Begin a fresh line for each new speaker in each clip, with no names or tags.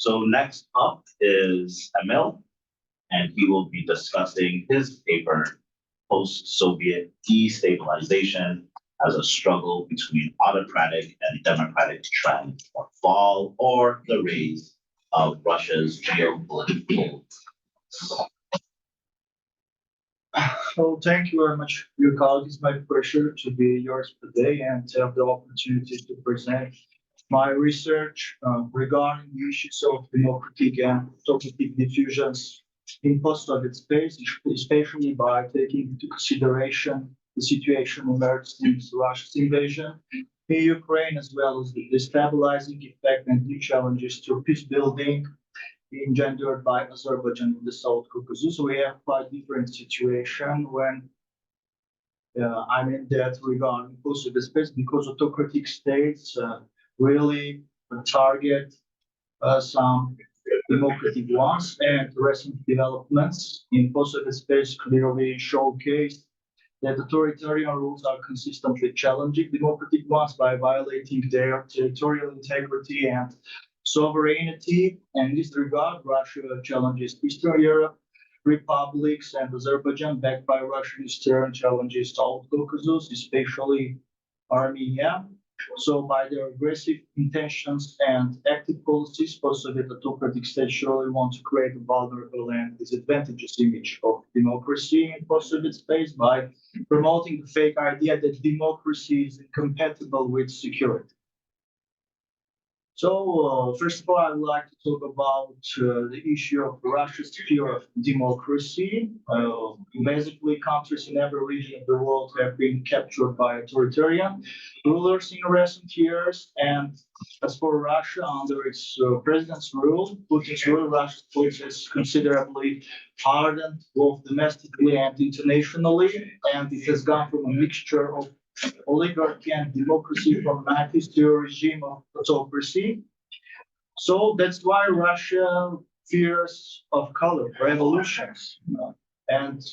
So next up is Emil, and he will be discussing his paper, Post-Soviet Destabilization as a Struggle Between Autocratic and Democratic Trend or Fall or the Rise of Russia's Geopolitical.
So thank you very much, your colleague. It's my pleasure to be yours today and to have the opportunity to present my research regarding the issues of democratic and autocratic diffusions in post-Soviet space, especially by taking into consideration the situation emerged since Russia's invasion in Ukraine, as well as the destabilizing effect and new challenges to peace building engendered by Azerbaijan in the South Caucasus. So we have quite different situation when I'm in that regarding post-Soviet space because autocratic states really target some democratic ones, and recent developments in post-Soviet space clearly showcase that authoritarian rules are consistently challenging democratic ones by violating their territorial integrity and sovereignty. And in this regard, Russia challenges Eastern Europe republics, and Azerbaijan, backed by Russian Eastern, challenges South Caucasus, especially Armenia. So by their aggressive intentions and active policies, post-Soviet autocratic states surely want to create a vulnerable and disadvantageous image of democracy in post-Soviet space by promoting the fake idea that democracy is incompatible with security. So first of all, I would like to talk about the issue of Russia's fear of democracy. Basically, countries in every region of the world have been captured by authoritarian rulers in recent years. And as for Russia, under its president's rule, Putin's rule, Russia's policy has considerably hardened both domestically and internationally. And it has gone from a mixture of oligarchy and democracy from 90s to a regime of autocracy. So that's why Russia fears of color revolutions. And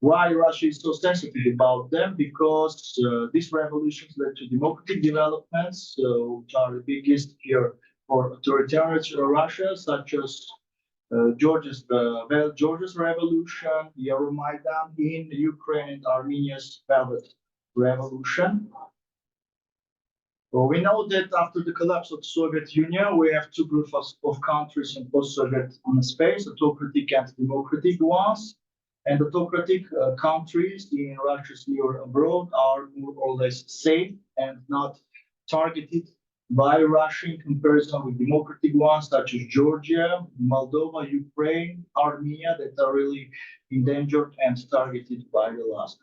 why Russia is so sensitive about them? Because these revolutions led to democratic developments, which are the biggest here for authoritarian Russia, such as Georgia's revolution, Euromaidan in Ukraine, and Armenia's Velvet Revolution. Well, we know that after the collapse of the Soviet Union, we have two groups of countries in post-Soviet space, autocratic and democratic ones. And autocratic countries in Russia's near abroad are more or less safe and not targeted by Russia in comparison with democratic ones such as Georgia, Moldova, Ukraine, Armenia, that are really endangered and targeted by the last.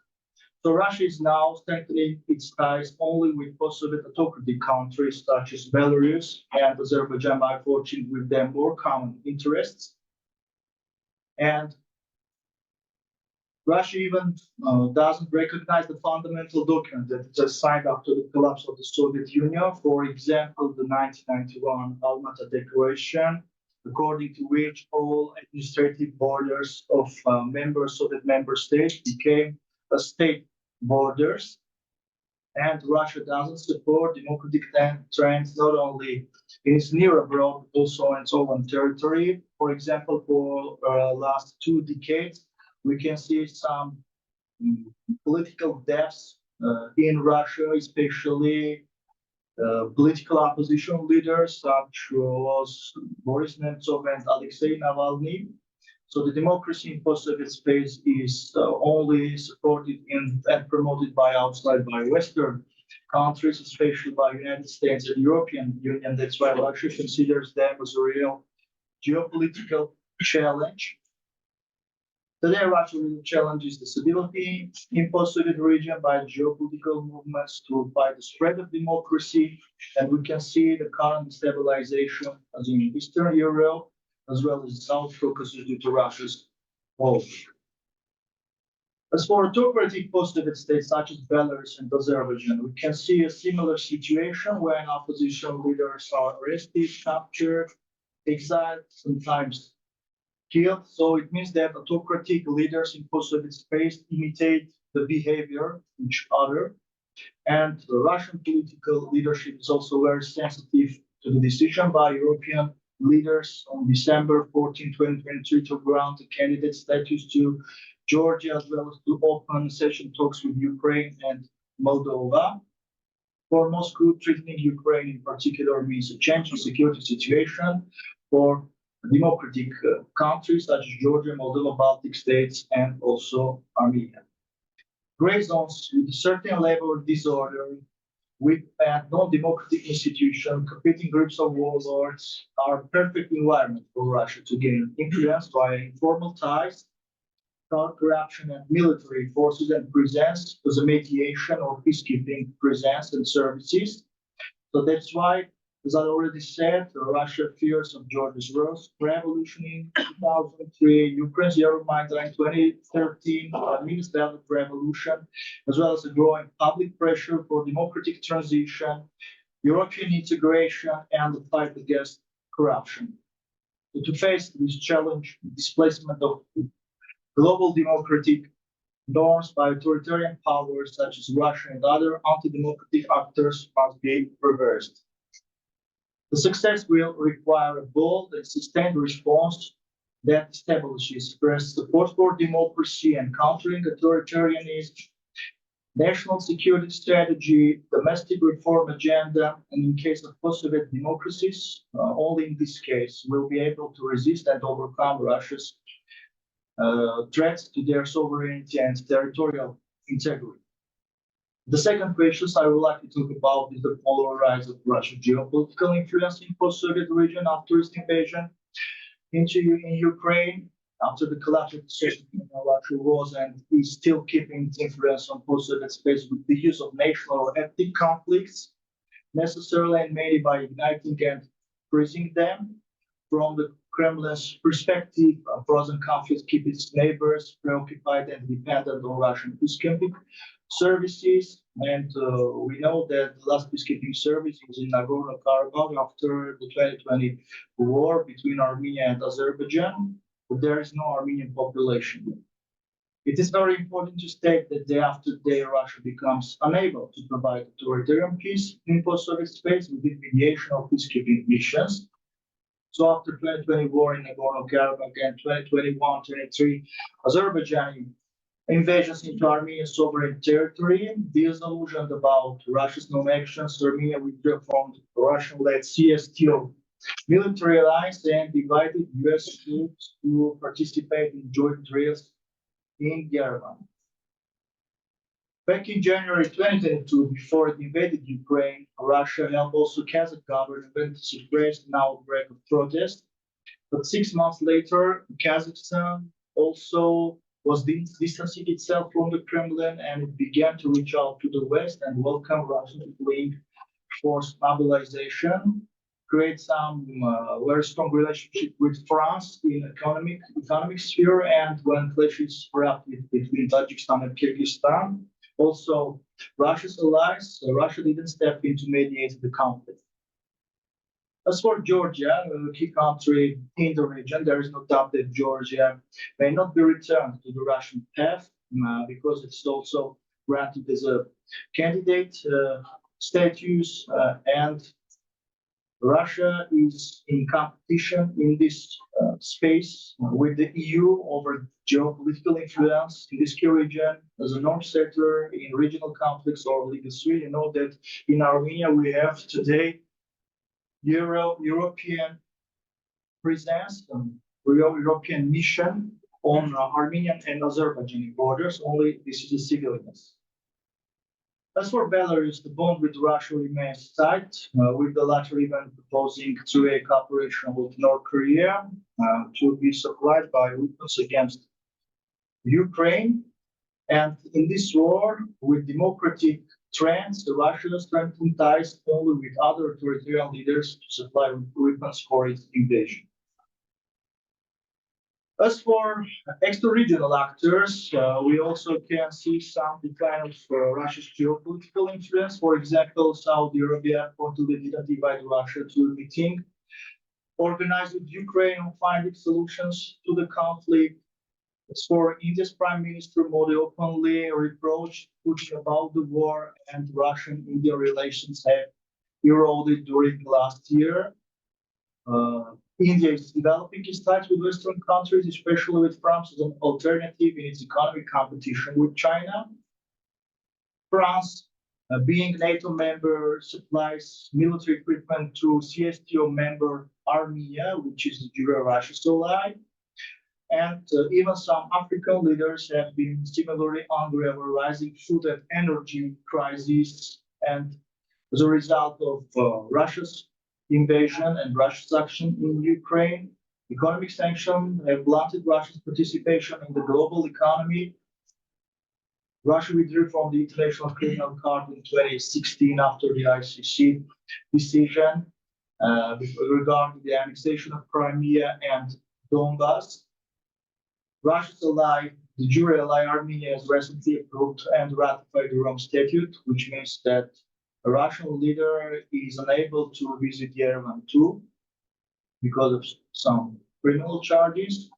So Russia is now strengthening its ties only with post-Soviet autocratic countries such as Belarus and Azerbaijan by forging with them more common interests. And Russia even doesn't recognize the fundamental document that it has signed after the collapse of the Soviet Union. For example, the 1991 Almaty Declaration, according to which all administrative borders of Soviet member states became a state borders. And Russia doesn't support democratic trends not only in its near abroad, but also in its own territory. For example, for last 2 decades, we can see some political deaths in Russia, especially political opposition leaders such as Boris Nemtsov and Alexei Navalny. So the democracy in post-Soviet space is only supported and promoted by outside, by Western countries, especially by United States and European Union. That's why Russia considers them as a real geopolitical challenge. Today, Russia really challenges the stability in post-Soviet region by geopolitical movements to fight the spread of democracy. And we can see the current stabilization as in Eastern Europe, as well as South Caucasus due to Russia's role. As for autocratic post-Soviet states such as Belarus and Azerbaijan, we can see a similar situation when opposition leaders are arrested, captured, exiled, sometimes killed. So it means that autocratic leaders in post-Soviet space imitate the behavior of each other. And the Russian political leadership is also very sensitive to the decision by European leaders on December 14, 2023 to grant the candidate status to Georgia, as well as to open session talks with Ukraine and Moldova. For Moscow, threatening Ukraine in particular means a change in security situation for democratic countries such as Georgia, Moldova, Baltic states, and also Armenia. Gray zones with a certain level of disorder, with a non-democratic institution, competing groups of warlords are a perfect environment for Russia to gain influence via informal ties, corruption, and military forces, and presence as a mediation or peacekeeping presence and services. So that's why, as I already said, Russia fears of Georgia's revolution in 2003, Ukraine's Euromaidan in 2013, Armenia's Velvet Revolution, as well as a growing public pressure for democratic transition, European integration, and the fight against corruption. So to face this challenge, displacement of global democratic norms by authoritarian powers such as Russia and other anti-democratic actors must be reversed. The success will require a bold and sustained response that establishes first support for democracy and countering authoritarianism, national security strategy, domestic reform agenda, and in case of post-Soviet democracies, only in this case will be able to resist and overcome Russia's threats to their sovereignty and territorial integrity. The second question I would like to talk about is the polar rise of Russia's geopolitical influence in post-Soviet region after its invasion in Ukraine. After the collapse of the Soviet Union, Russia was and is still keeping its influence on post-Soviet space with the use of national or ethnic conflicts, necessarily and mainly by igniting and freezing them. From the Kremlin's perspective, frozen conflicts keep its neighbors preoccupied and dependent on Russian peacekeeping services. And we know that the last peacekeeping service was in Nagorno-Karabakh after the 2020 war between Armenia and Azerbaijan. But there is no Armenian population. It is very important to state that day after day, Russia becomes unable to provide authoritarian peace in post-Soviet space with the mediation of peacekeeping missions. So after 2020 war in Nagorno-Karabakh and 2021-23 Azerbaijani invasions into Armenian sovereign territory, disillusioned about Russia's non-actions, Armenia withdrew from the Russian-led CSTO military alliance and divided US troops to participate in joint drills in Yerevan. Back in January 2022, before it invaded Ukraine, Russia helped also Kazakh government to suppress an outbreak of protest. But 6 months later, Kazakhstan also was distancing itself from the Kremlin, and it began to reach out to the West and welcome Russia to fleeing forced mobilization, create some very strong relationship with France in economic sphere, and when clashes erupted between Tajikistan and Kyrgyzstan. Also, Russia's allies, Russia didn't step in to mediate the conflict. As for Georgia, a key country in the region, there is no doubt that Georgia may not be returned to the Russian path because it's also granted as a candidate status, and Russia is in competition in this space with the EU over geopolitical influence in this key region as a north setter in regional conflicts or legal sphere. You know that in Armenia we have today European presence, European mission on Armenian and Azerbaijani borders. Only this is a civilians. As for Belarus, the bond with Russia remains tight, with the latter even proposing two-way cooperation with North Korea to be supplied by weapons against Ukraine. And in this war, with democratic trends, Russia strengthened ties only with other authoritarian leaders to supply weapons for its invasion. As for extra-regional actors, we also can see some decline of Russia's geopolitical influence. For example, Saudi Arabia reportedly didn't invite Russia to a meeting organized with Ukraine on finding solutions to the conflict. As for India's Prime Minister, Modi openly reproached Putin about the war, and Russian-Indian relations have eroded during last year. India is developing its ties with Western countries, especially with France as an alternative in its economic competition with China. France, being NATO member, supplies military equipment to CSTO member Armenia, which is Russia's ally. And even some African leaders have been similarly angry over rising food and energy crises. And as a result of Russia's invasion and Russia's action in Ukraine, economic sanctions have blunted Russia's participation in the global economy. Russia withdrew from the International Criminal Court in 2016 after the ICC decision regarding the annexation of Crimea and Donbass. Russia's ally, the jure ally Armenia, has recently approved and ratified the Rome Statute, which means that a Russian leader is unable to visit Yerevan too because of some criminal charges.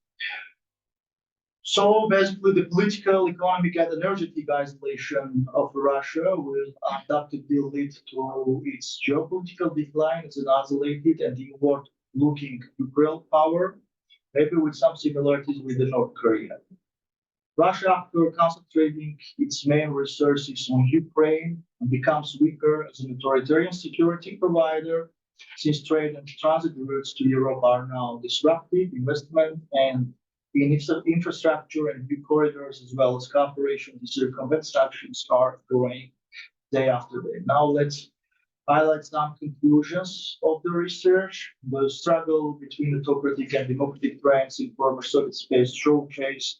So basically, the political, economic, and energetic isolation of Russia will undoubtedly lead to its geopolitical decline as an isolated and inward-looking imperial power, maybe with some similarities with the North Korea. Russia, after concentrating its main resources on Ukraine, becomes weaker as an authoritarian security provider, since trade and transit routes to Europe are now disrupted, investment and in its infrastructure and new corridors, as well as cooperation to circumvent sanctions, are growing day after day. Now let's highlight some conclusions of the research. The struggle between autocratic and democratic trends in former Soviet space showcase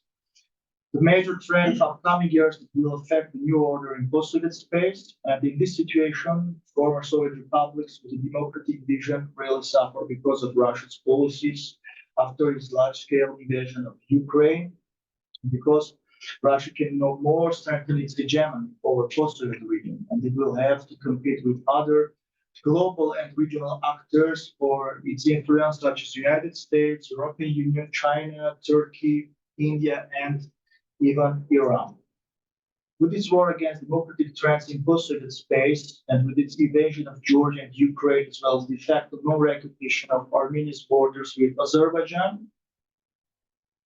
the major trends of coming years that will affect the new order in post-Soviet space. And in this situation, former Soviet republics with a democratic vision really suffer because of Russia's policies after its large-scale invasion of Ukraine, because Russia can no more strengthen its hegemony over post-Soviet region, and it will have to compete with other global and regional actors for its influence, such as the United States, European Union, China, Turkey, India, and even Iran. With its war against democratic trends in post-Soviet space and with its invasion of Georgia and Ukraine, as well as the fact of no recognition of Armenia's borders with Azerbaijan,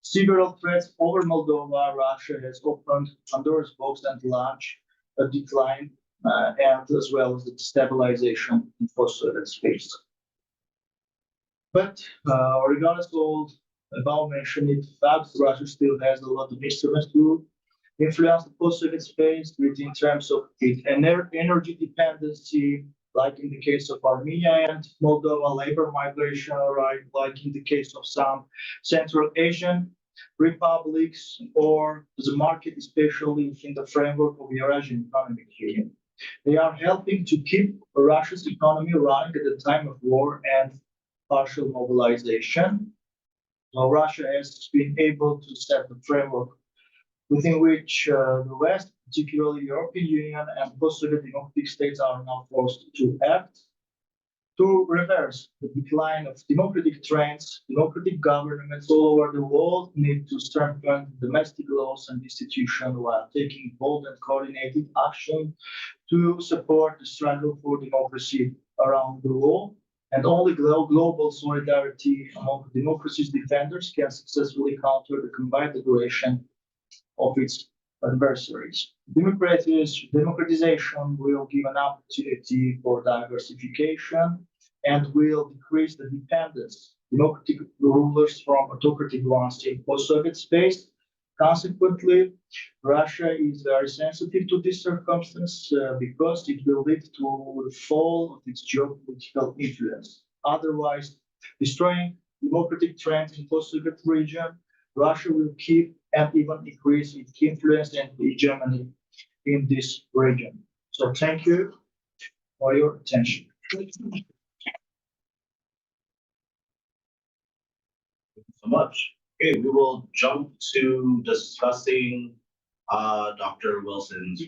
several threats over Moldova, Russia has opened Pandora's box and launched a decline and as well as the destabilization in post-Soviet space. But regardless of all above mentioned facts, Russia still has a lot of instruments to influence the post-Soviet space in terms of its energy dependency, like in the case of Armenia and Moldova, labor migration, right, like in the case of some Central Asian republics, or the market, especially in the framework of the Eurasian Economic Union. They are helping to keep Russia's economy running at the time of war and partial mobilization. Now, Russia has been able to set the framework within which the West, particularly the European Union and post-Soviet democratic states, are now forced to act to reverse the decline of democratic trends. Democratic governments all over the world need to strengthen domestic laws and institutions while taking bold and coordinated action to support the struggle for democracy around the world. And only global solidarity among democracy's defenders can successfully counter the combined aggression of its adversaries. Democratization will give an opportunity for diversification and will decrease the dependence of democratic rulers from autocratic ones in post-Soviet space. Consequently, Russia is very sensitive to this circumstance because it will lead to the fall of its geopolitical influence. Otherwise, destroying democratic trends in post-Soviet region, Russia will keep and even increase its influence and hegemony in this region. So thank you for your attention.
Thank you so much. Okay, we will jump to discussing Dr. Wilson's.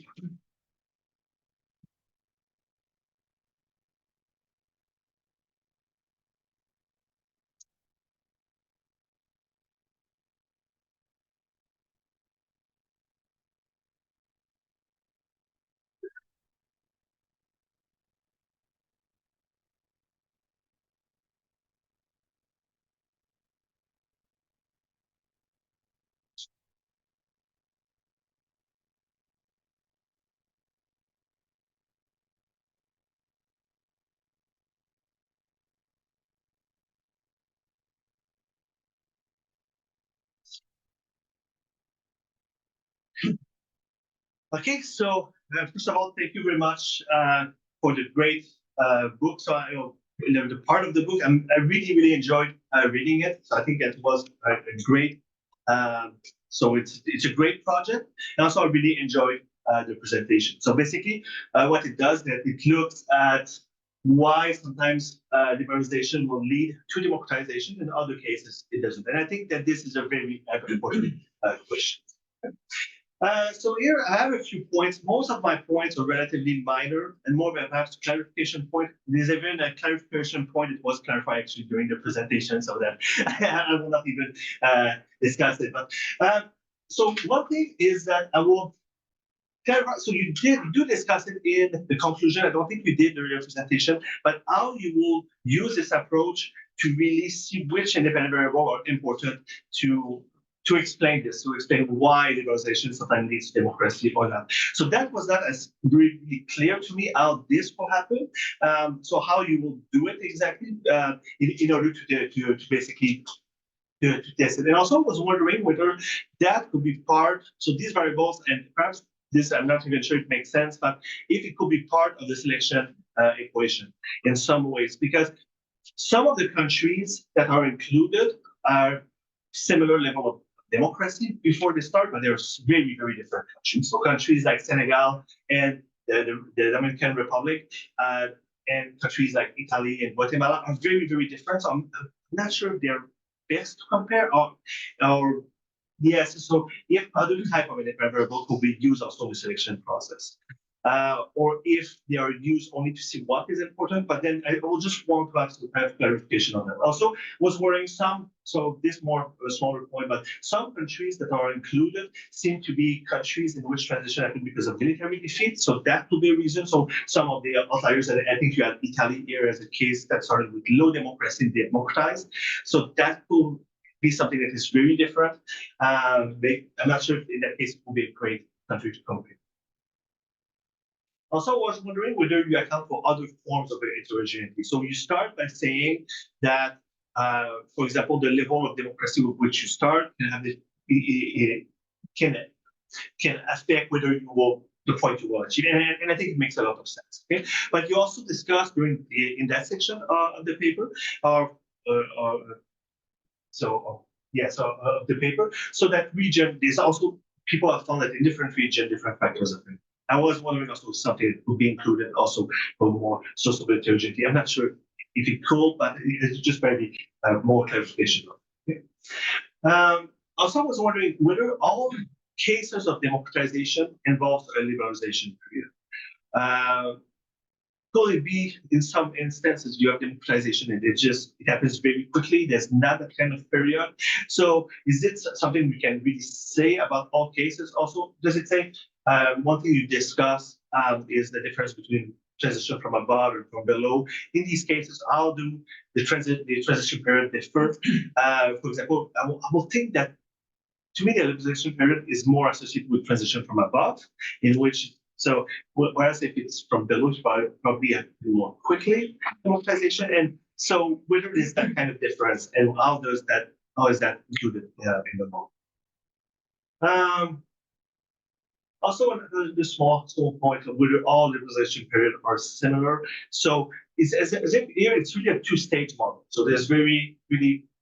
Okay, so first of all, thank you very much for the great book. So the part of the book, I really, really enjoyed reading it. So I think it was a great. So it's a great project, and also I really enjoyed the presentation. So basically, what it does that it looks at why sometimes liberalization will lead to democratization, in other cases it doesn't. And I think that this is a very important question. So here I have a few points. Most of my points are relatively minor and more perhaps clarification point. There's even a clarification point that was clarified actually during the presentation, so that I will not even discuss it. But so one thing is that I will clarify. So you do discuss it in the conclusion. I don't think you did during your presentation, but how you will use this approach to really see which independent variables are important to explain this, to explain why liberalization sometimes leads to democracy or not. So that was not as really clear to me how this will happen. So how you will do it exactly in order to basically to test it. And also I was wondering whether that could be part, so these variables, and perhaps this, I'm not even sure it makes sense, but if it could be part of the selection equation in some ways, because some of the countries that are included are similar level of democracy before they start, but they're very, very different countries. So countries like Senegal and the Dominican Republic and countries like Italy and Guatemala are very, very different. So I'm not sure if they're best to compare or yes, so if other type of independent variable could be used also in the selection process. Or if they are used only to see what is important, but then I will just want to have clarification on that. Also, was worrying some, so this more a smaller point, but some countries that are included seem to be countries in which transition happened because of military defeat. So that could be a reason. So some of the outliers, and I think you had Italy here as a case that started with low democracy and democratized. So that could be something that is very different. I'm not sure if in that case it would be a great country to compare. Also, I was wondering whether you account for other forms of heterogeneity. So you start by saying that, for example, the level of democracy with which you start can have can affect whether you will the point you will achieve, and I think it makes a lot of sense. Okay, but you also discussed during in that section of the paper, the paper, so that region there's also people have found that in different regions, different factors affect. I was wondering also something that would be included also for more social heterogeneity. I'm not sure if it could, but it's just maybe more clarification. Okay. Also, I was wondering whether all cases of democratization involve a liberalization period. Could it be in some instances you have democratization and it happens very quickly? There's not that kind of period. So is it something we can really say about all cases? Also, does it say one thing you discuss is the difference between transition from above and from below? In these cases, how do the transition period differ? For example, I will think that to me the liberalization period is more associated with transition from above, in which so whereas if it's from below, it's probably have to do more quickly democratization. And so whether there's that kind of difference and how is that included in the law? Also, the small point of whether all liberalization periods are similar. So it's as if here it's really a two-stage model. So there's really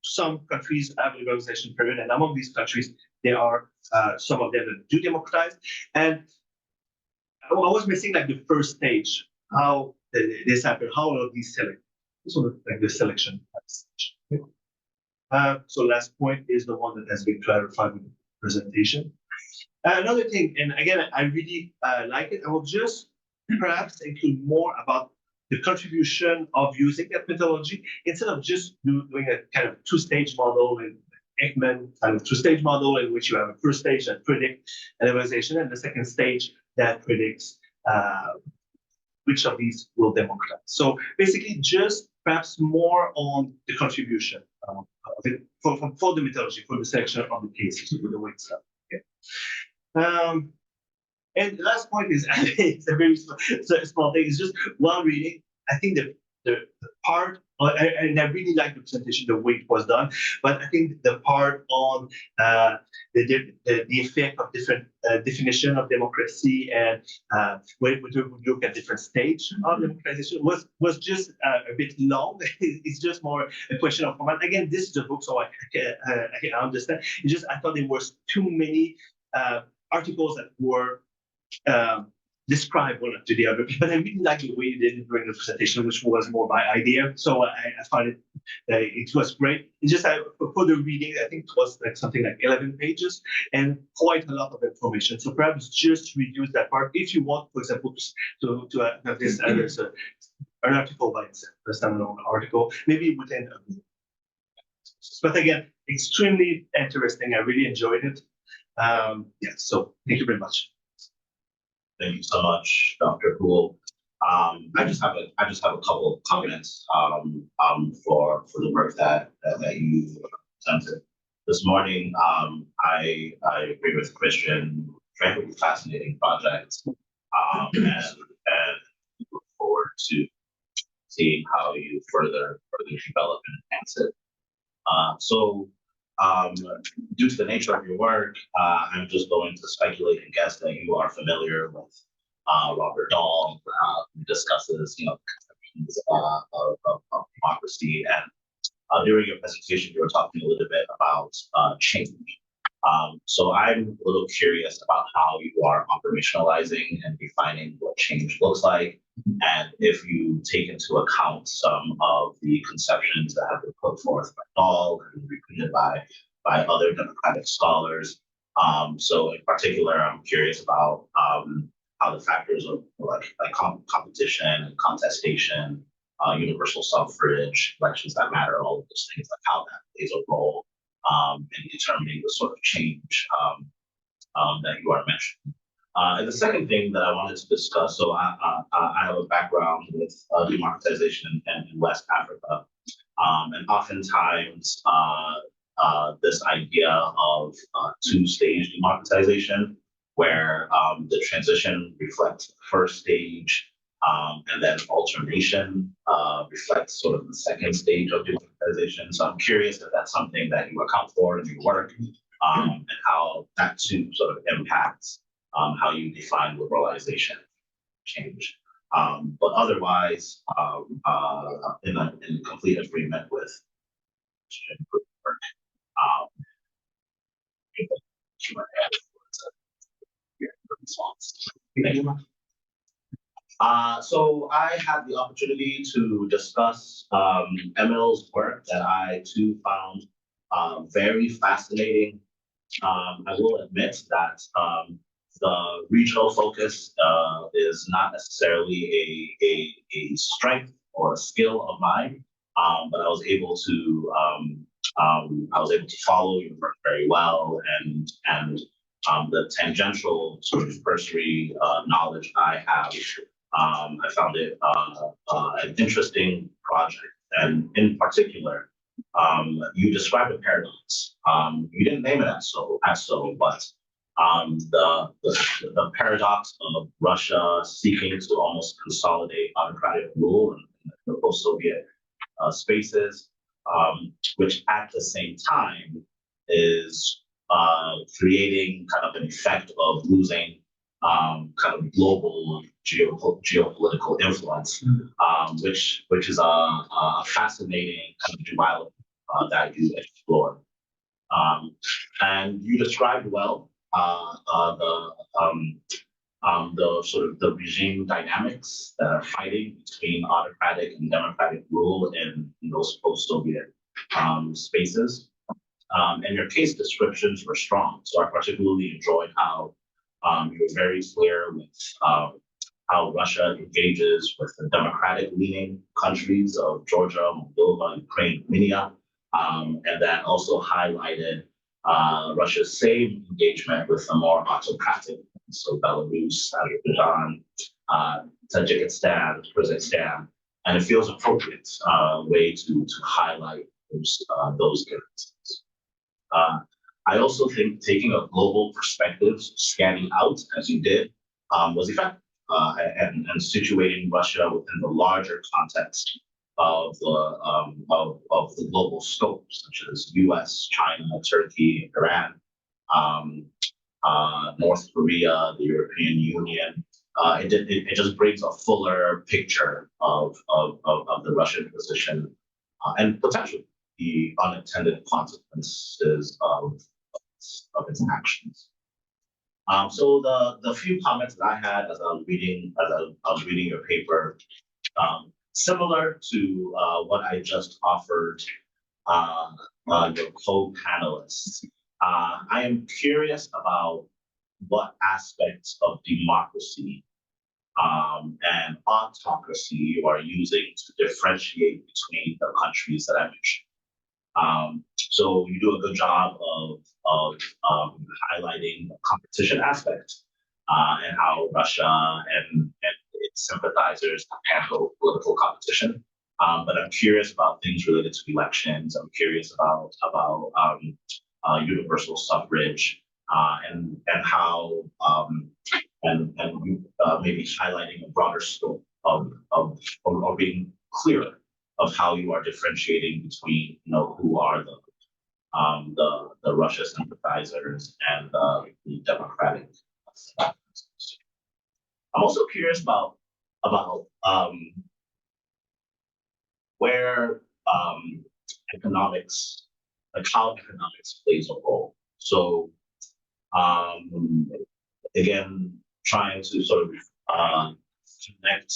some countries have liberalization period, and among these countries there are some of them that do democratize. And I was missing like the first stage, how this happened, how are these select, sort of like the selection stage. So last point is the one that has been clarified with the presentation. Another thing, and again, I really like it. I will just perhaps include more about the contribution of using that methodology instead of just doing a kind of two-stage model and Ekman kind of two-stage model in which you have a first stage that predicts liberalization and the second stage that predicts which of these will democratize. So basically, just perhaps more on the contribution of it for the methodology, for the selection of the cases, for the way it's done. Okay. And the last point is, it's a very small thing. It's just while reading, I think the part and I really like the presentation, the way it was done. But I think the part on the effect of different definition of democracy and when we look at different stages of democratization was just a bit long. It's just more a question of format. Again, this is a book, so I can understand. It's just I thought there was too many articles that were describe one to the other, but I really like the way you did it during the presentation, which was more my idea. So I found it was great. It's just for the reading, I think it was like something like 11 pages and quite a lot of information. So perhaps just reduce that part if you want, for example, to have this as an article by itself, a standalone article, maybe within a week. But again, extremely interesting. I really enjoyed it. Yeah, so thank you very much.
Thank you so much, Dr. Poole. I just have a couple of comments for the work that you presented this morning. I agree with Christian. Frankly, fascinating project, and look forward to seeing how you further develop and enhance it. Due to the nature of your work, I'm just going to speculate and guess that you are familiar with Robert Dahl, who discusses, conceptions of democracy. And during your presentation, you were talking a little bit about change. So I'm a little curious about how you are operationalizing and defining what change looks like, and if you take into account some of the conceptions that have been put forth by Dahl and repeated by other democratic scholars. So in particular, I'm curious about how the factors of like competition and contestation, universal suffrage, elections that matter, all of those things, like how that plays a role in determining the sort of change that you are mentioning. And the second thing that I wanted to discuss, so I have a background with democratization in West Africa, and oftentimes this idea of two-stage democratization, where the transition reflects the first stage, and then alternation reflects sort of the second stage of democratization. So I'm curious if that's something that you account for in your work, and how that too sort of impacts how you define liberalization change. But otherwise, in complete agreement with work. So I had the opportunity to discuss Emil's work that I too found very fascinating. I will admit that the regional focus is not necessarily a strength or a skill of mine, but I was able to follow your work very well, and the tangential sort of cursory knowledge I have, I found it an interesting project. And in particular, you described a paradox. You didn't name it as so, but the paradox of Russia seeking to almost consolidate autocratic rule in the post-Soviet spaces, which at the same time is creating kind of an effect of losing kind of global geopolitical influence, which is a fascinating kind of duality that you explore. And you described well the sort of the regime dynamics that are fighting between autocratic and democratic rule in those post-Soviet spaces. And your case descriptions were strong. So I particularly enjoyed how you were very clear with how Russia engages with the democratic-leaning countries of Georgia, Moldova, Ukraine, Armenia, and then also highlighted Russia's same engagement with the more autocratic, so Belarus, Azerbaijan, Tajikistan, Kyrgyzstan, and it feels appropriate way to highlight those differences. I also think taking a global perspective, scanning out as you did, was effective, and situating Russia within the larger context of the global scope, such as U.S., China, Turkey, Iran, um, North Korea, the European Union. It just brings a fuller picture of the Russian position and potentially the unintended consequences of its actions. So the few comments that I had as I was reading your paper, similar to what I just offered your co-panelists. I am curious about what aspects of democracy and autocracy you are using to differentiate between the countries that I mentioned. So you do a good job of highlighting the competition aspect and how Russia and its sympathizers handle political competition. But I'm curious about things related to elections. I'm curious about universal suffrage and how and maybe highlighting a broader scope or being clearer of how you are differentiating between who are the Russia sympathizers and the democratic sympathizers. I'm also curious about where economics, like how economics plays a role. So again, trying to sort of connect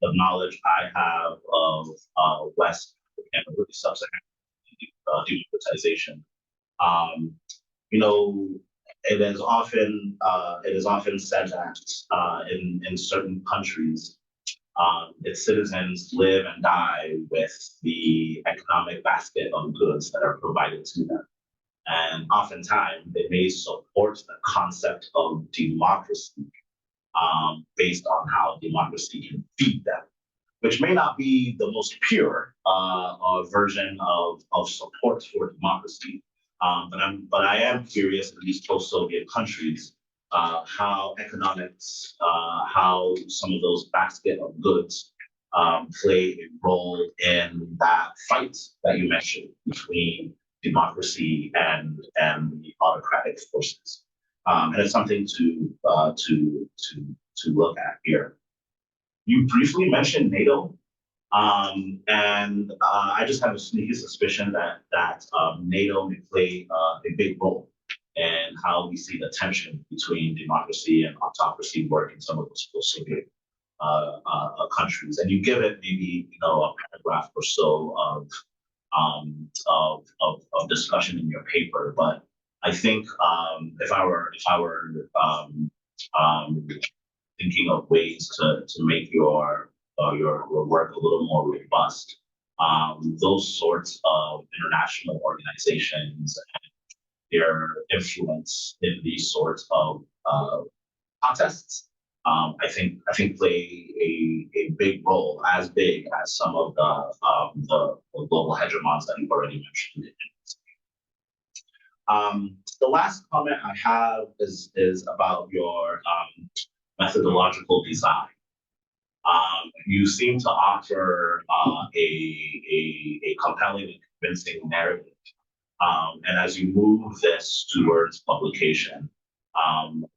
the knowledge I have of West and really sub-Saharan democratization. You know, it is often said that in certain countries, its citizens live and die with the economic basket of goods that are provided to them. And oftentimes, they may support the concept of democracy based on how democracy can feed them, which may not be the most pure version of support for democracy. But I am curious in these post-Soviet countries how economics, how some of those basket of goods play a role in that fight that you mentioned between democracy and the autocratic forces. And it's something to look at here. You briefly mentioned NATO, and I just have a sneaky suspicion that NATO may play a big role in how we see the tension between democracy and autocracy work in some of those post-Soviet countries. And you give it maybe a paragraph or so of discussion in your paper, but I think if I were thinking of ways to make your work a little more robust, those sorts of international organizations and their influence in these sorts of contests, I think play a big role, as big as some of the global hegemons that you've already mentioned. The last comment I have is about your methodological design. You seem to offer a compelling and convincing narrative. And as you move this towards publication,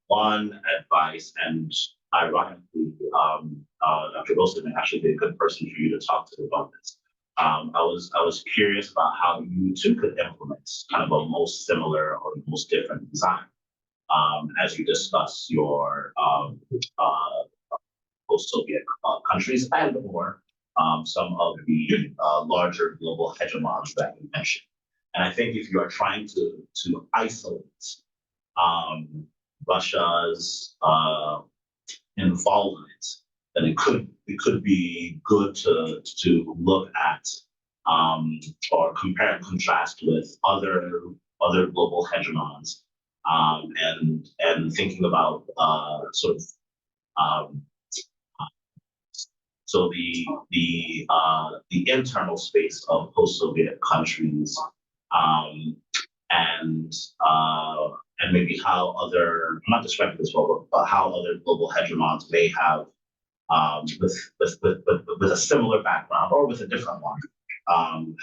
one advice, and ironically, Dr. Wilson may actually be a good person for you to talk to about this. I was curious about how you too could implement kind of a most similar or most different design as you discuss your post-Soviet countries and or some of the larger global hegemons that you mentioned. And I think if you are trying to isolate Russia's involvement, then it could be good to look at or compare and contrast with other global hegemons and thinking about so the internal space of post-Soviet countries and maybe how other, I'm not describing this well, but how other global hegemons may have with a similar background or with a different one,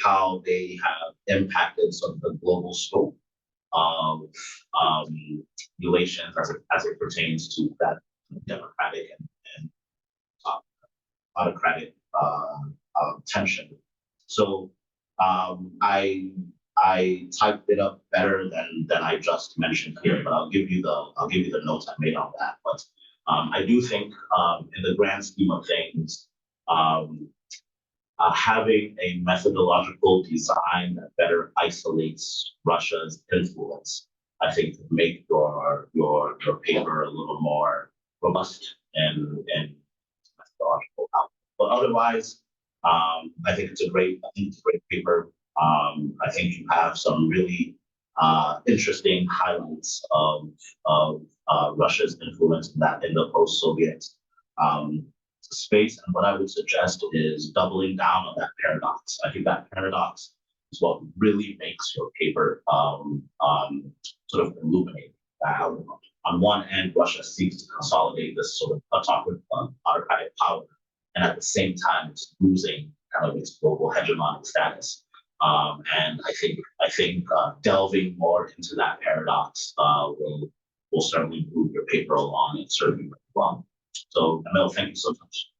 how they have impacted sort of the global scope of relations as it pertains to that democratic and uh, autocratic tension. So I typed it up better than I just mentioned here, but I'll give you the notes I made on that. But I do think in the grand scheme of things, having a methodological design that better isolates Russia's influence, I think, could make your paper a little more robust and methodological output. But otherwise, I think it's a great paper. I think you have some really interesting highlights of Russia's influence in the post-Soviet space. And what I would suggest is doubling down on that paradox. I think that paradox is what really makes your paper sort of illuminate. On one end, Russia seeks to consolidate this sort of autocratic power, and at the same time, it's losing kind of its global hegemonic status. And I think delving more into that paradox will certainly move your paper along and serve you very well. So, Emil, thank you so much.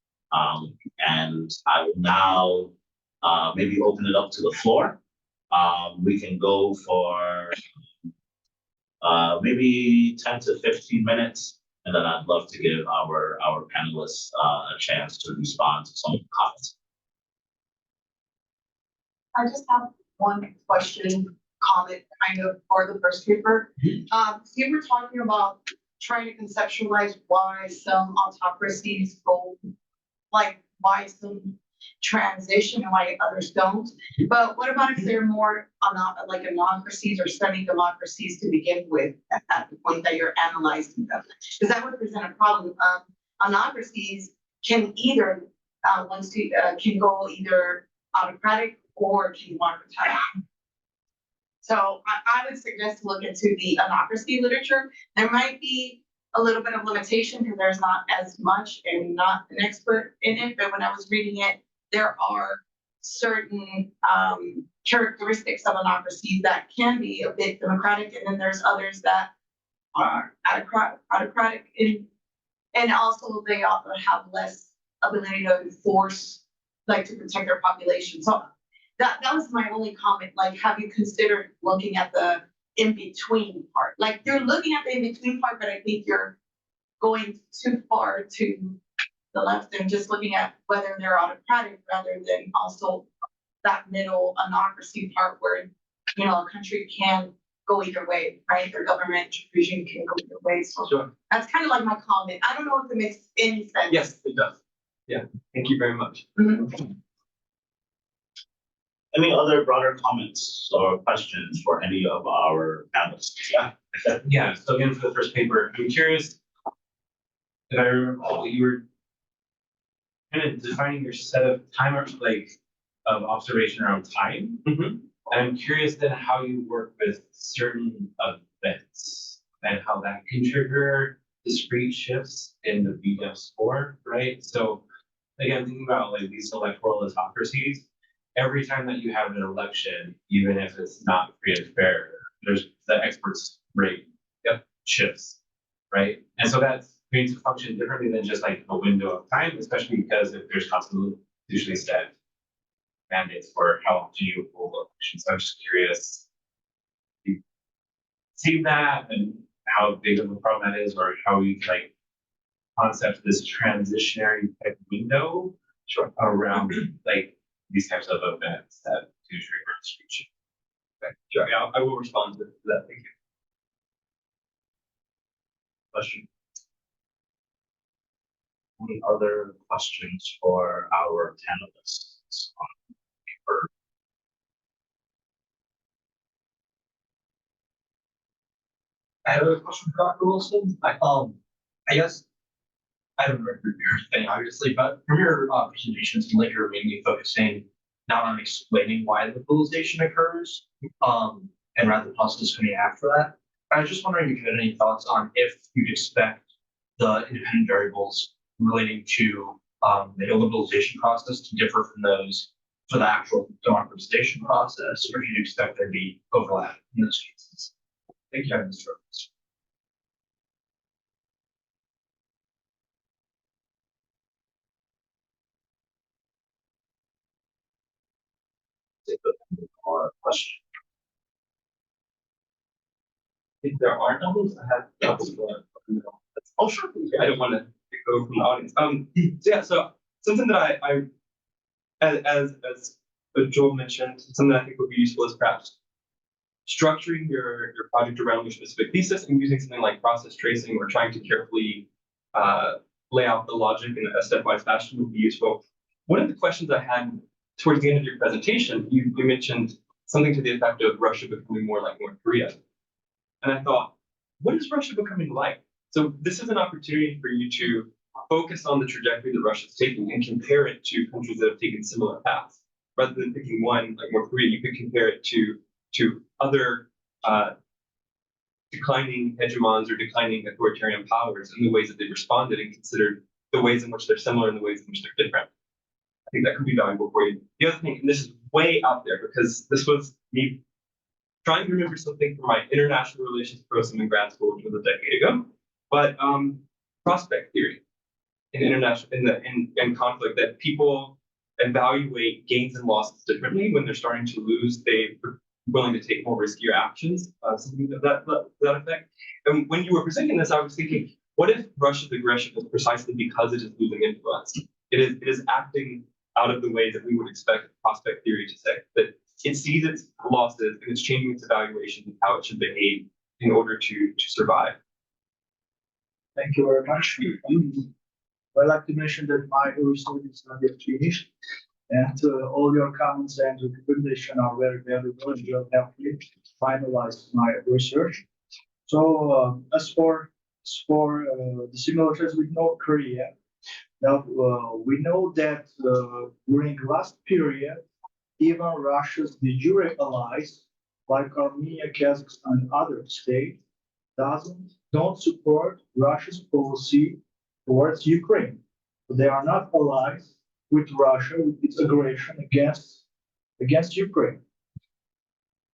And I will now maybe open it up to the floor. We can go for maybe 10 to 15 minutes, and then I'd love to give our panelists a chance to respond to some of the comments.
I just have one question, comment kind of for the first paper. You were talking about trying to conceptualize why some autocracies go, like why some transition and why others don't. But what about if they're more like anocracies or semi-democracies to begin with at the point that you're analyzing them? Because that would present a problem. Anocracies can either can go either autocratic or can democratic. So I would suggest to look into the anocracy literature. There might be a little bit of limitation because there's not as much and not an expert in it. But when I was reading it, there are certain characteristics of anocracies that can be a bit democratic, and then there's others that are autocratic, and also they often have less ability to enforce, like to protect their population. So that was my only comment. Like, have you considered looking at the in-between part? Like, you're looking at the in-between part, but I think you're going too far to the left and just looking at whether they're autocratic rather than also that middle anocracy part where, you know, a country can go either way, right? Their government regime can go either way. So
Sure.
That's kind of like my comment. I don't know if it makes any sense.
Yes, it does. Yeah, thank you very much.
Mhm.
Any other broader comments or questions for any of our panelists? Yeah.
Yeah, so again, for the first paper, I'm curious if I remember you were kind of defining your set of timers, like of observation around time. And I'm curious then how you work with certain events and how that can trigger discrete shifts in the VDEF score, right? So again, thinking about like these electoral autocracies, every time that you have an election, even if it's not free and fair, there's the experts rate shifts, right? And so that's going to function differently than just like a window of time, especially because if there's constitutionally set mandates for how often you hold elections. So I'm just curious, you see that and how big of a problem that is, or how you like concept this transitionary type window around like these types of events that do trigger discretion.
Okay, sure. Yeah, I will respond to that. Thank you.
Question. Any other questions for our panelists on paper?
I have a question for Dr. Wilson. I guess I don't remember your thing, obviously, but from your presentations, like you're mainly focusing not on explaining why the polarization occurs, and rather the process coming after that. I was just wondering if you had any thoughts on if you'd expect the independent variables relating to the illiberalization process to differ from those for the actual democratization process, or do you expect there to be overlap in those cases? Thank you, Mr. Rose.
Or question.
If there are numbers, I have doubles for.
Oh, sure.
I don't want to go from the audience. So yeah, so something that I as Joel mentioned, something I think would be useful is perhaps structuring your project around your specific thesis and using something like process tracing or trying to carefully lay out the logic in a stepwise fashion would be useful. One of the questions I had towards the end of your presentation, you mentioned something to the effect of Russia becoming more like North Korea. And I thought, what is Russia becoming like? So this is an opportunity for you to focus on the trajectory that Russia's taking and compare it to countries that have taken similar paths. Rather than picking one like North Korea, you could compare it to other declining hegemons or declining authoritarian powers and the ways that they responded and considered the ways in which they're similar and the ways in which they're different. I think that could be valuable for you. The other thing, and this is way out there because this was me trying to remember something from my international relations program in grad school, which was a decade ago, but prospect theory in international in conflict, that people evaluate gains and losses differently when they're starting to lose. They're willing to take more riskier actions, something of that effect. And when you were presenting this, I was thinking, what if Russia's aggression is precisely because it is losing influence? It is acting out of the way that we would expect prospect theory to say, that it sees its losses and it's changing its evaluation of how it should behave in order to survive.
Thank you very much. I'd like to mention that my research is not yet finished, and all your comments and recommendations are very valuable and will help me finalize my research. So, as for the similarities with North Korea, now we know that during last period, even Russia's de jure allies like Armenia, Kazakhstan, and other states don't support Russia's policy towards Ukraine. So they are not allies with Russia with its aggression against Ukraine.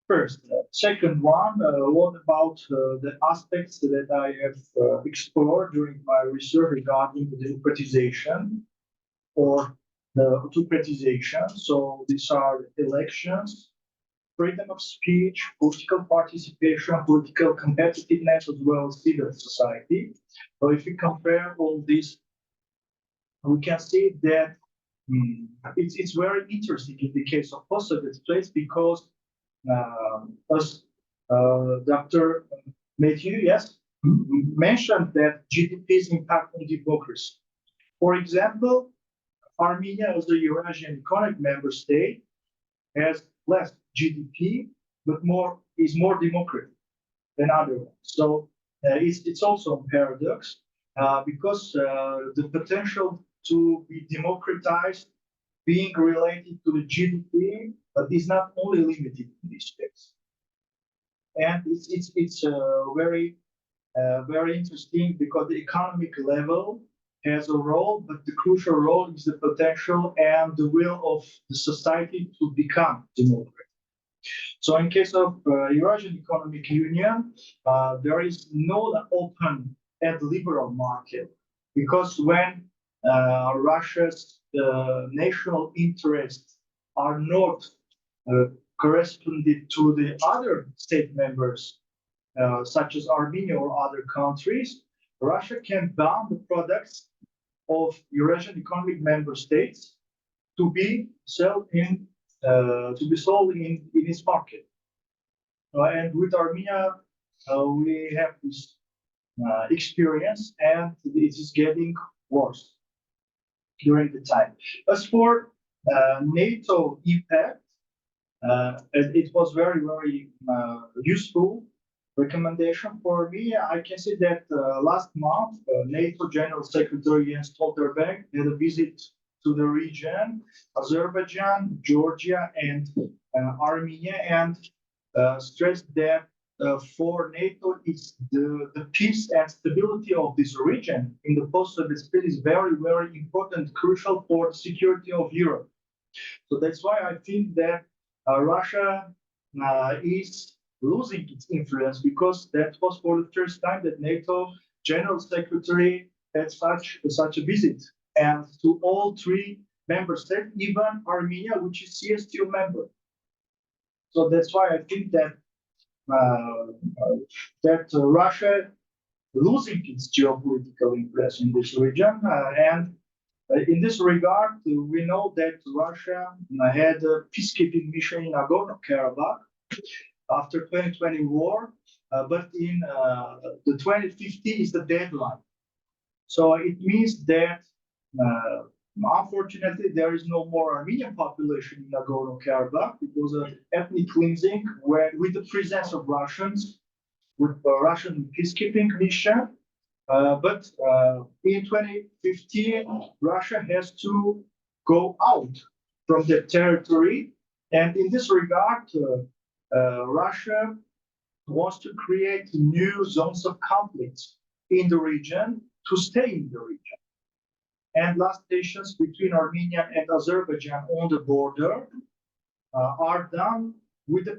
First, second one, what about the aspects that I have explored during my research regarding the democratization or the autocratization? So these are elections, freedom of speech, political participation, political competitiveness, as well as civil society. So if we compare all this, we can see that it's very interesting in the case of post-Soviet states because as Dr. Matthew, yes, mentioned that GDP's impact on democracy. For example, Armenia as a Eurasian economic member state has less GDP, but is more democratic than other ones. So it's also a paradox because the potential to be democratized being related to the GDP, but is not only limited in this case. And it's very interesting because the economic level has a role, but the crucial role is the potential and the will of the society to become democratic. So in case of Eurasian Economic Union, there is no open and liberal market because when Russia's national interests are not corresponded to the other state members, such as Armenia or other countries, Russia can ban the products of Eurasian economic member states to be sold in its market. And with Armenia, we have this experience, and it is getting worse during the time. As for NATO impact, it was very useful recommendation for me. I can say that last month, NATO General Secretary Jens Stoltenberg had a visit to the region, Azerbaijan, Georgia, and Armenia, and stressed that for NATO is the peace and stability of this region in the post-Soviet space is very, very important, crucial for the security of Europe. So that's why I think that Russia is losing its influence, because that was for the first time that NATO General Secretary had such a visit, and to all three member states, even Armenia, which is CSTO member. So that's why I think that Russia losing its geopolitical influence in this region, and in this regard, we know that Russia had a peacekeeping mission in Nagorno-Karabakh after 2020 war, but in the 2050 is the deadline. So it means that unfortunately there is no more Armenian population in Nagorno-Karabakh. It was an ethnic cleansing with the presence of Russians, with a Russian peacekeeping mission. But in 2015, Russia has to go out from the territory. And in this regard, Russia wants to create new zones of conflict in the region to stay in the region. And last stations between Armenia and Azerbaijan on the border are done with the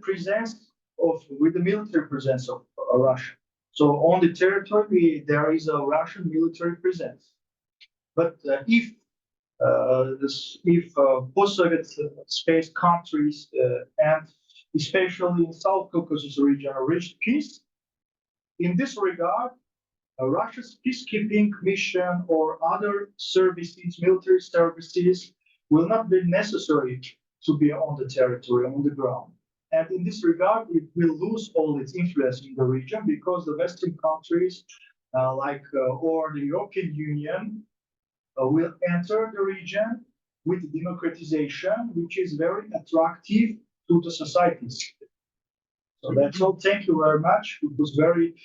military presence of Russia. So on the territory, there is a Russian military presence. But if post-Soviet space countries and especially in South Caucasus region reach peace, in this regard, Russia's peacekeeping mission or other services, military services, will not be necessary to be on the territory, on the ground. And in this regard, it will lose all its influence in the region, because the Western countries, or the European Union, will enter the region with democratization, which is very attractive to the societies. So that's all. Thank you very much. It was very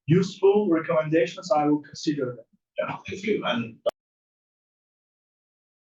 useful recommendations. I will consider them.
Yeah, thank you. And